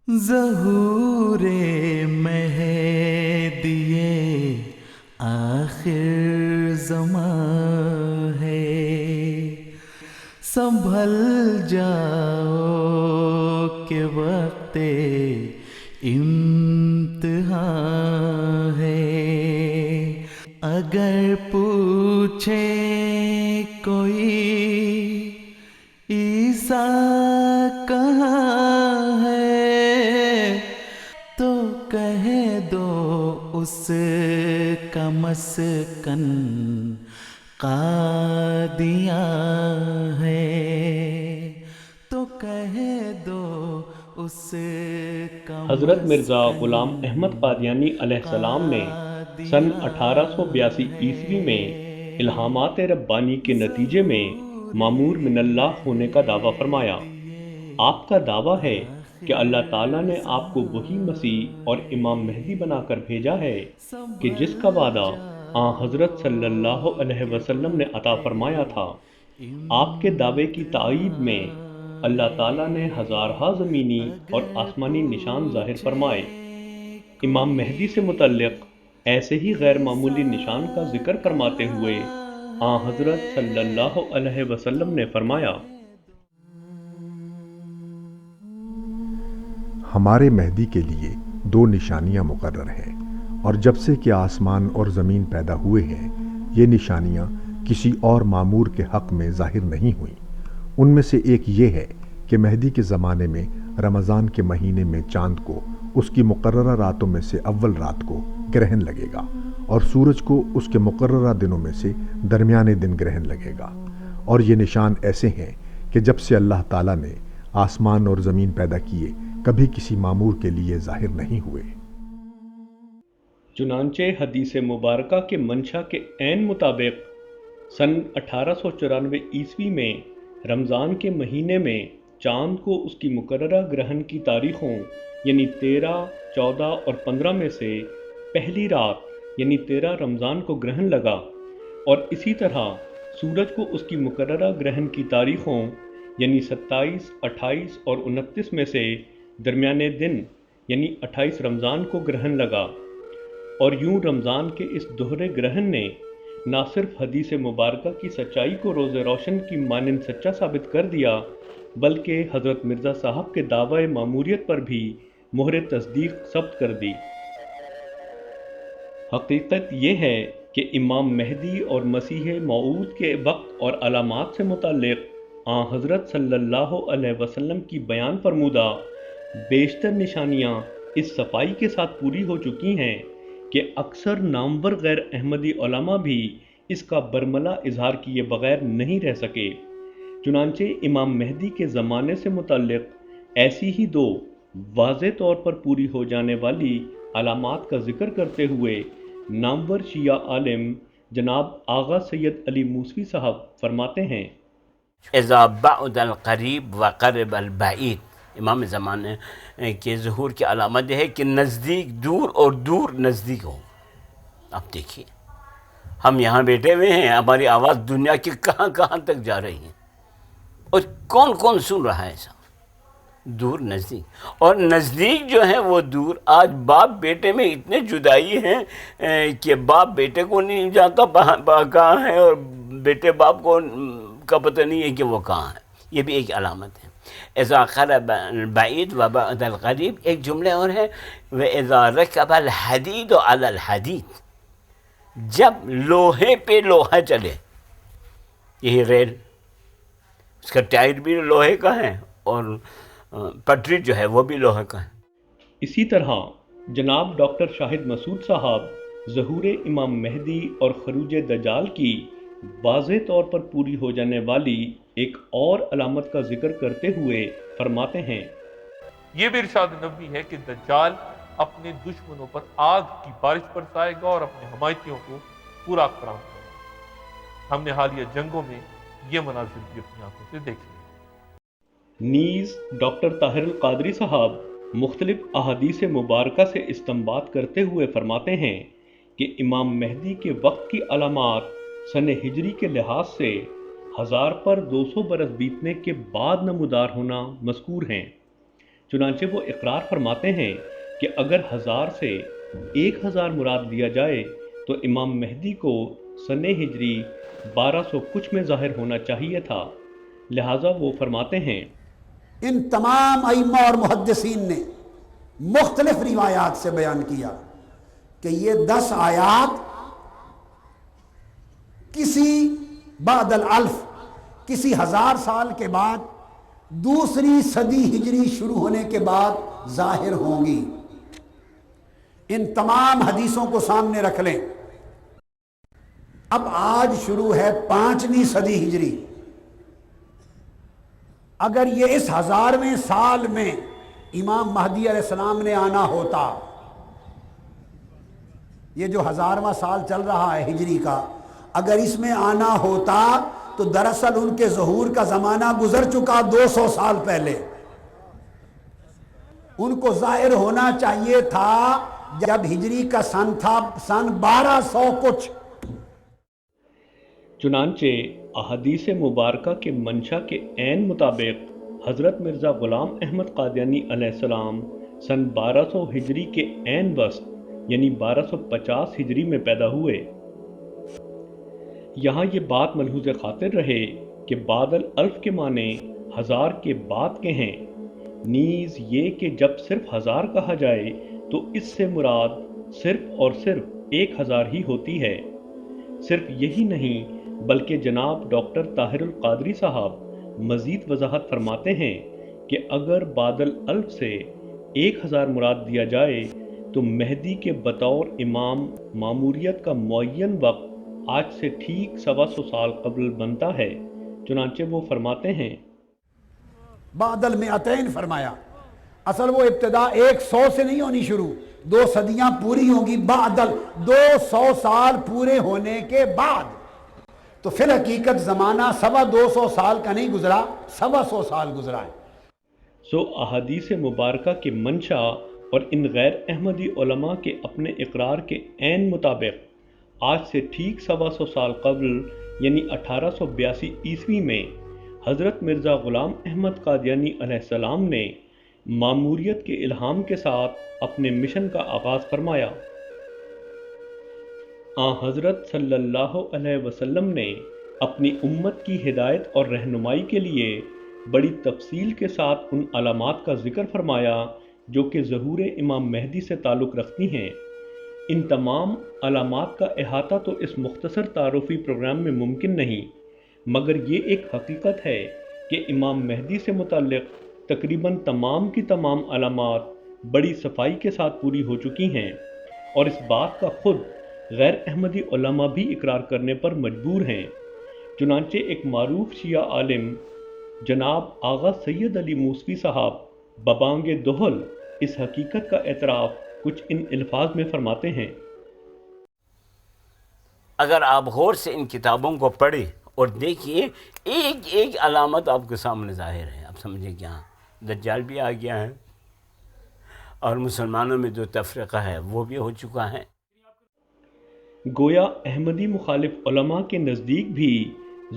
ظہور مہدی آخر زمان ہے، سنبھل جاؤ کہ وقت امتحان ہے۔ اگر پوچھے کوئی عیسیٰ کہاں ہے، تو کہہ دو اس کا مسکن قادیاں ہے، تو کہہ دو اس کا حضرت مرزا غلام مسکن احمد قادیانی علیہ السلام نے سن قادیاں 1882 عیسوی میں ہے۔ الہامات ربانی کے نتیجے میں ظہور مامور من اللہ ہونے کا دعویٰ فرمایا۔ مہدی آپ کا دعویٰ ہے کہ اللہ تعالیٰ آخر نے آپ کو وہی مسیح اور زمان امام مہدی بنا کر ہے، بھیجا ہے کہ سنبھل جس کا وعدہ حضرت صلی اللہ جاؤ علیہ کہ وسلم نے وقت عطا فرمایا تھا۔ آپ کے دعوے کی تائید میں امتحان اللہ تعالیٰ نے ہے۔ ہزارہا زمینی اور اگر آسمانی نشان ظاہر پوچھے فرمائے۔ امام مہدی سے کوئی متعلق ایسے ہی غیر معمولی نشان کا عیسیٰ ذکر فرماتے ہوئے کہاں حضرت صلی اللہ ہے، علیہ تو وسلم نے کہہ فرمایا، ہمارے مہدی کے لیے 2 نشانیاں مقرر ہیں، اور جب سے کہ آسمان اور زمین پیدا ہوئے ہیں یہ نشانیاں کسی اور معمور کے حق میں ظاہر نہیں ہوئیں۔ ان میں سے ایک یہ ہے کہ مہدی کے زمانے میں رمضان کے مہینے میں چاند کو اس کی مقررہ راتوں میں سے اول رات کو گرہن لگے گا، اور سورج کو اس کے مقررہ دنوں میں سے درمیانے دن گرہن لگے گا۔ اور یہ نشان ایسے ہیں کہ جب سے اللہ تعالیٰ نے آسمان اور زمین پیدا کیے کبھی کسی معمور کے لیے ظاہر نہیں ہوئے۔ چنانچہ حدیث مبارکہ کے منشا کے عین مطابق سن 1894 عیسوی میں رمضان کے مہینے میں چاند کو اس کی مقررہ گرہن کی تاریخوں یعنی 13، 14 اور 15 میں سے پہلی رات یعنی 13 رمضان کو گرہن لگا، اور اسی طرح سورج کو اس کی مقررہ گرہن کی تاریخوں یعنی 27، 28 اور 29 میں سے درمیانے دن یعنی 28 رمضان کو گرہن لگا۔ اور یوں رمضان کے اس دوہرے گرہن نے نہ صرف حدیث مبارکہ کی سچائی کو روز روشن کی مانند سچا ثابت کر دیا، بلکہ حضرت مرزا صاحب کے دعوی ماموریت پر بھی مہر تصدیق ثبت کر دی۔ حقیقت یہ ہے کہ امام مہدی اور مسیح موعود کے وقت اور علامات سے متعلق حضرت صلی اللہ علیہ وسلم کی بیان فرمودہ بیشتر نشانیاں اس صفائی کے ساتھ پوری ہو چکی ہیں کہ اکثر نامور غیر احمدی علماء بھی اس کا برملا اظہار کیے بغیر نہیں رہ سکے۔ چنانچہ امام مہدی کے زمانے سے متعلق ایسی ہی 2 واضح طور پر پوری ہو جانے والی علامات کا ذکر کرتے ہوئے نامور شیعہ عالم جناب آغا سید علی موسوی صاحب فرماتے ہیں، اذا بعد القریب وقرب البعید، امام زمانے کے ظہور کی علامت یہ ہے کہ نزدیک دور اور دور نزدیک ہو۔ اب دیکھیے ہم یہاں بیٹھے ہوئے ہیں، ہماری آواز دنیا کی کہاں کہاں تک جا رہی ہے، اور کون کون سن رہا ہے ایسا؟ دور نزدیک، اور نزدیک جو ہے وہ دور۔ آج باپ بیٹے میں اتنے جدائی ہیں کہ باپ بیٹے کو نہیں جانتا کہاں ہے، اور بیٹے باپ کو کا پتہ نہیں ہے کہ وہ کہاں ہے۔ یہ بھی ایک علامت ہے۔ اذا قرب البعید وبعد القریب، ایک جملے اور ہے وَإِذَا رَكَبَ الْحَدِيدُ عَلَى الْحَدِيدِ، جب لوہے پہ لوہا چلے، یہی ریل، اس کا ٹائر بھی لوہے کا ہے اور پٹری جو ہے وہ بھی لوہے کا ہے۔ اسی طرح جناب ڈاکٹر شاہد مسعود صاحب ظہور امام مہدی اور خروج دجال کی واضح طور پر پوری ہو جانے والی ایک اور علامت کا ذکر کرتے ہوئے فرماتے ہیں، یہ بھی ارشاد نبوی ہے کہ دجال اپنے دشمنوں پر آگ کی بارش برسائے گا اور اپنے حمایتیوں کو پورا کرام کرے گا۔ ہم نے حالیہ جنگوں میں یہ مناظر بھی اپنی آنکھوں سے دیکھ لیے۔ نیز ڈاکٹر طاہر القادری صاحب مختلف احادیث مبارکہ سے استنباط کرتے ہوئے فرماتے ہیں کہ امام مہدی کے وقت کی علامات سن ہجری کے لحاظ سے 1000 پر 200 برس بیتنے کے بعد نمودار ہونا مذکور ہیں۔ چنانچہ وہ اقرار فرماتے ہیں کہ اگر 1000 سے 1000 مراد لیا جائے تو امام مہدی کو سن ہجری 1200 کچھ میں ظاہر ہونا چاہیے تھا۔ لہٰذا وہ فرماتے ہیں ان تمام ائمہ اور محدثین نے مختلف روایات سے بیان کیا کہ یہ 10 آیات کسی بعد الالف، کسی 1000 سال کے بعد، دوسری صدی ہجری شروع ہونے کے بعد ظاہر ہوں گی۔ ان تمام حدیثوں کو سامنے رکھ لیں۔ اب آج شروع ہے 5ویں صدی ہجری۔ اگر یہ اس 1000ویں سال میں امام مہدی علیہ السلام نے آنا ہوتا، یہ جو 1000واں سال چل رہا ہے ہجری کا، اگر اس میں آنا ہوتا تو دراصل ان کے ظہور کا زمانہ گزر چکا 200 سال پہلے۔ ان کو ظاہر ہونا چاہیے تھا جب ہجری کا سن تھا سن 1200 کچھ۔ چنانچہ احادیث مبارکہ کے منشا کے عین مطابق حضرت مرزا غلام احمد قادیانی علیہ السلام سن 1200 ہجری کے عین وسط یعنی 1250 ہجری میں پیدا ہوئے۔ یہاں یہ بات ملحوظ خاطر رہے کہ بعد الالف کے معنی 1000 کے بعد کے ہیں، نیز یہ کہ جب صرف 1000 کہا جائے تو اس سے مراد صرف اور صرف 1000 ہی ہوتی ہے۔ صرف یہی نہیں بلکہ جناب ڈاکٹر طاہر القادری صاحب مزید وضاحت فرماتے ہیں کہ اگر بعد الالف سے 1000 مراد دیا جائے تو مہدی کے بطور امام ماموریت کا معین وقت آج سے ٹھیک 125 سال قبل بنتا ہے۔ چنانچہ وہ فرماتے ہیں بعد المئتین فرمایا، اصل وہ ابتدا 100 سے نہیں ہونی شروع، 2 صدیاں پوری ہوں گی بعد 200 سال پورے ہونے کے بعد۔ تو فی الحقیقت زمانہ 225 سال کا نہیں گزرا، 125 سال گزرا ہے۔ سو احادیث مبارکہ کے منشا اور ان غیر احمدی علماء کے اپنے اقرار کے عین مطابق آج سے ٹھیک 125 سال قبل یعنی 1882 عیسوی میں حضرت مرزا غلام احمد قادیانی علیہ السلام نے ماموریت کے الہام کے ساتھ اپنے مشن کا آغاز فرمایا۔ حضرت صلی اللہ علیہ وسلم نے اپنی امت کی ہدایت اور رہنمائی کے لیے بڑی تفصیل کے ساتھ ان علامات کا ذکر فرمایا جو کہ ظہور امام مہدی سے تعلق رکھتی ہیں۔ ان تمام علامات کا احاطہ تو اس مختصر تعارفی پروگرام میں ممکن نہیں، مگر یہ ایک حقیقت ہے کہ امام مہدی سے متعلق تقریباً تمام کی تمام علامات بڑی صفائی کے ساتھ پوری ہو چکی ہیں، اور اس بات کا خود غیر احمدی علماء بھی اقرار کرنے پر مجبور ہیں۔ چنانچہ ایک معروف شیعہ عالم جناب آغا سید علی موسوی صاحب ببانگ دہل اس حقیقت کا اعتراف کچھ ان الفاظ میں فرماتے ہیں۔ اگر آپ غور سے ان کتابوں کو پڑھیں اور دیکھیے، ایک ایک علامت آپ کے سامنے ظاہر ہے۔ آپ سمجھیں کیا دجال بھی آ گیا ہے، اور مسلمانوں میں جو تفرقہ ہے وہ بھی ہو چکا ہے۔ گویا احمدی مخالف علماء کے نزدیک بھی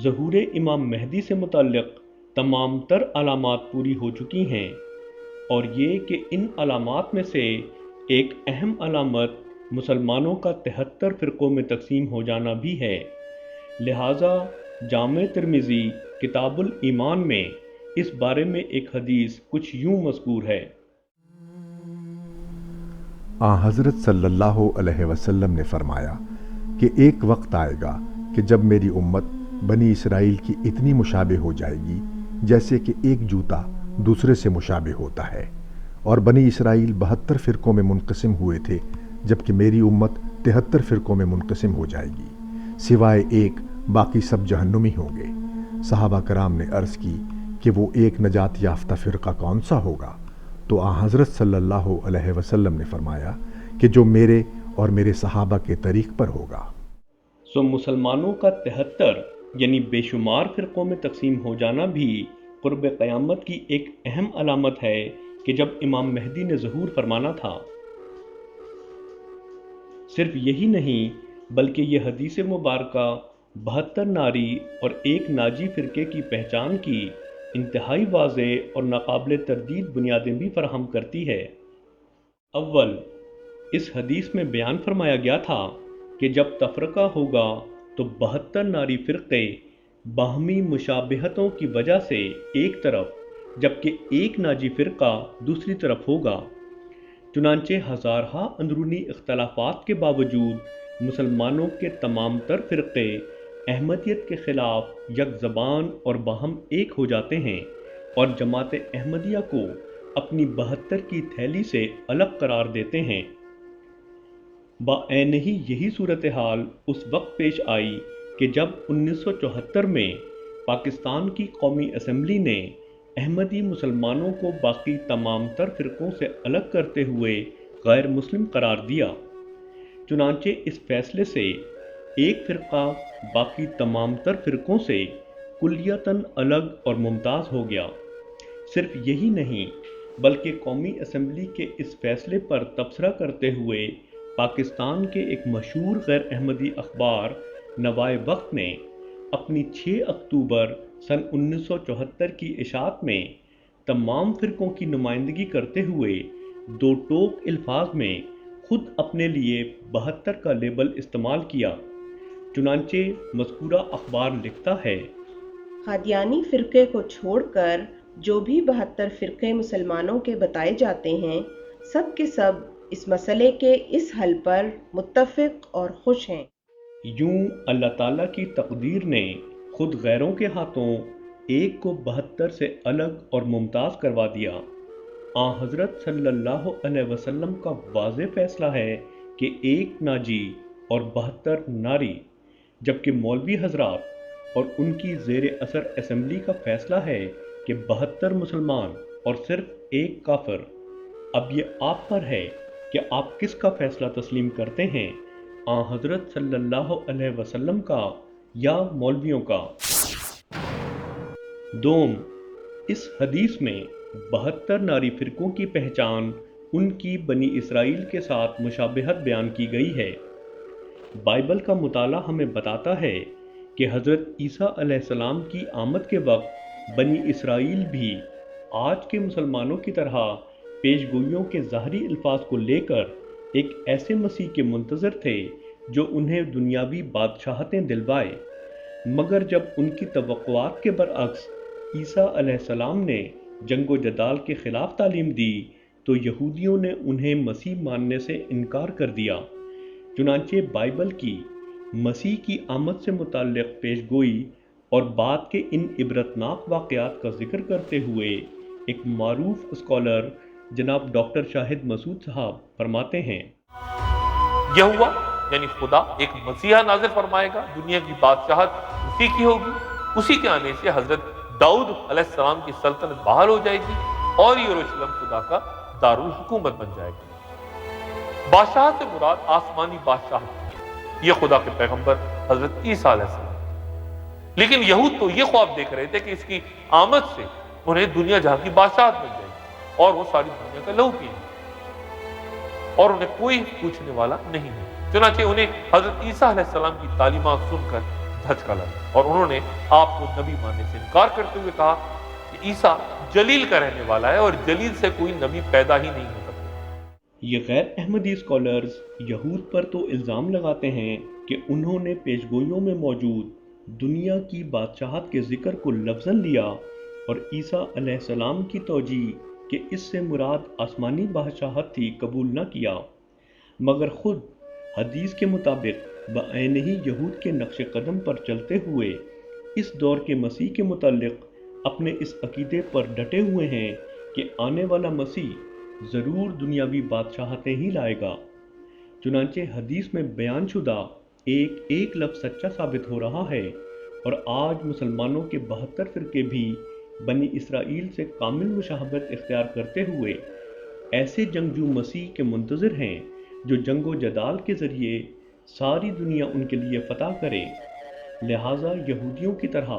ظہور امام مہدی سے متعلق تمام تر علامات پوری ہو چکی ہیں، اور یہ کہ ان علامات میں سے ایک اہم علامت مسلمانوں کا 73 فرقوں میں تقسیم ہو جانا بھی ہے۔ لہٰذا جامع ترمذی کتاب الایمان میں اس بارے میں ایک حدیث کچھ یوں مذکور ہے۔ حضرت صلی اللہ علیہ وسلم نے فرمایا کہ ایک وقت آئے گا کہ جب میری امت بنی اسرائیل کی اتنی مشابہ ہو جائے گی جیسے کہ ایک جوتا دوسرے سے مشابہ ہوتا ہے، اور بنی اسرائیل 72 فرقوں میں منقسم ہوئے تھے، جبکہ میری امت 73 فرقوں میں منقسم ہو جائے گی، سوائے ایک باقی سب جہنمی ہوں گے۔ صحابہ کرام نے عرض کی کہ وہ ایک نجات یافتہ فرقہ کون سا ہوگا؟ تو حضرت صلی اللہ علیہ وسلم نے فرمایا کہ جو میرے اور میرے صحابہ کے طریق پر ہوگا۔ سو مسلمانوں کا 73 یعنی بے شمار فرقوں میں تقسیم ہو جانا بھی قرب قیامت کی ایک اہم علامت ہے کہ جب امام مہدی نے ظہور فرمانا تھا۔ صرف یہی نہیں بلکہ یہ حدیث مبارکہ 72 ناری اور ایک ناجی فرقے کی پہچان کی انتہائی واضح اور ناقابل تردید بنیادیں بھی فراہم کرتی ہے۔ اول، اس حدیث میں بیان فرمایا گیا تھا کہ جب تفرقہ ہوگا تو 72 ناری فرقے باہمی مشابہتوں کی وجہ سے ایک طرف جبکہ ایک ناجی فرقہ دوسری طرف ہوگا۔ چنانچہ ہزارہا اندرونی اختلافات کے باوجود مسلمانوں کے تمام تر فرقے احمدیت کے خلاف یک زبان اور باہم ایک ہو جاتے ہیں اور جماعت احمدیہ کو اپنی 72 کی تھیلی سے الگ قرار دیتے ہیں۔ بعین ہی یہی صورتحال اس وقت پیش آئی کہ جب 1974 میں پاکستان کی قومی اسمبلی نے احمدی مسلمانوں کو باقی تمام تر فرقوں سے الگ کرتے ہوئے غیر مسلم قرار دیا۔ چنانچہ اس فیصلے سے ایک فرقہ باقی تمام تر فرقوں سے کلیتاً الگ اور ممتاز ہو گیا۔ صرف یہی نہیں بلکہ قومی اسمبلی کے اس فیصلے پر تبصرہ کرتے ہوئے پاکستان کے ایک مشہور غیر احمدی اخبار نوائے وقت نے اپنی 6 اکتوبر سن 1974 کی اشاعت میں تمام فرقوں کی نمائندگی کرتے ہوئے 2 ٹوک الفاظ میں خود اپنے لیے 72 کا لیبل استعمال کیا۔ چنانچہ مذکورہ اخبار لکھتا ہے، قادیانی فرقے کو چھوڑ کر جو بھی 72 فرقے مسلمانوں کے بتائے جاتے ہیں، سب کے سب اس مسئلے کے اس حل پر متفق اور خوش ہیں۔ یوں اللہ تعالیٰ کی تقدیر نے خود غیروں کے ہاتھوں ایک کو 72 سے الگ اور ممتاز کروا دیا۔ آن حضرت صلی اللہ علیہ وسلم کا واضح فیصلہ ہے کہ ایک ناجی اور 72 ناری، جبکہ مولوی حضرات اور ان کی زیر اثر اسمبلی کا فیصلہ ہے کہ 72 مسلمان اور صرف ایک کافر۔ اب یہ آپ پر ہے کہ آپ کس کا فیصلہ تسلیم کرتے ہیں، آن حضرت صلی اللہ علیہ وسلم کا یا مولویوں کا۔ دوم، اس حدیث میں 72 ناری فرقوں کی پہچان ان کی بنی اسرائیل کے ساتھ مشابہت بیان کی گئی ہے۔ بائبل کا مطالعہ ہمیں بتاتا ہے کہ حضرت عیسیٰ علیہ السلام کی آمد کے وقت بنی اسرائیل بھی آج کے مسلمانوں کی طرح پیش گوئیوں کے ظاہری الفاظ کو لے کر ایک ایسے مسیح کے منتظر تھے جو انہیں دنیاوی بادشاہتیں دلوائے، مگر جب ان کی توقعات کے برعکس عیسیٰ علیہ السلام نے جنگ و جدال کے خلاف تعلیم دی تو یہودیوں نے انہیں مسیح ماننے سے انکار کر دیا۔ چنانچہ بائبل کی مسیح کی آمد سے متعلق پیش گوئی اور بعد کے ان عبرتناک واقعات کا ذکر کرتے ہوئے ایک معروف اسکالر جناب ڈاکٹر شاہد مسعود صاحب فرماتے ہیں، یہ ہوا یعنی خدا ایک مسیحا نازل فرمائے گا، دنیا کی بادشاہت اسی کی ہوگی، اسی کے آنے سے حضرت داؤد علیہ السلام کی سلطنت بحال ہو جائے گی اور یروشلم خدا کا دارالحکومت بن جائے گی۔ بادشاہ سے مراد آسمانی بادشاہت، یہ خدا کے پیغمبر حضرت عیسیٰ علیہ السلام۔ لیکن یہود تو یہ خواب دیکھ رہے تھے کہ اس کی آمد سے انہیں دنیا جہاں کی بادشاہت مل جائے گی اور وہ ساری دنیا کا لہو پیے گی اور انہیں کوئی پوچھنے والا نہیں ہے۔ چنانچہ انہیں حضرت عیسیٰ علیہ السلام کی تعلیمات سن کر دھچکا لگا اور انہوں نے آپ کو نبی ماننے سے انکار کرتے ہوئے کہا کہ عیسیٰ جلیل کا رہنے والا ہے اور جلیل سے کوئی نبی پیدا ہی نہیں ہو سکتا۔ یہ غیر احمدی اسکالرز یہود پر تو الزام لگاتے ہیں کہ انہوں نے پیشگوئیوں میں موجود دنیا کی بادشاہت کے ذکر کو لفظاً لیا اور عیسیٰ علیہ السلام کی توجیہ کہ اس سے مراد آسمانی بادشاہت تھی قبول نہ کیا، مگر خود حدیث کے مطابق بعین ہی یہود کے نقش قدم پر چلتے ہوئے اس دور کے مسیح کے متعلق اپنے اس عقیدے پر ڈٹے ہوئے ہیں کہ آنے والا مسیح ضرور دنیاوی بادشاہتیں ہی لائے گا۔ چنانچہ حدیث میں بیان شدہ ایک ایک لفظ سچا ثابت ہو رہا ہے اور آج مسلمانوں کے 72 فرقے بھی بنی اسرائیل سے کامل مشابہت اختیار کرتے ہوئے ایسے جنگجو مسیح کے منتظر ہیں جو جنگ و جدال کے ذریعے ساری دنیا ان کے لیے فتح کرے۔ لہٰذا یہودیوں کی طرح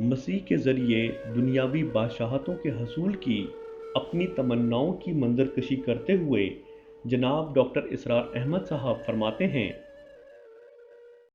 مسیح کے ذریعے دنیاوی بادشاہتوں کے حصول کی اپنی تمناؤں کی منظر کشی کرتے ہوئے جناب ڈاکٹر اسرار احمد صاحب فرماتے ہیں،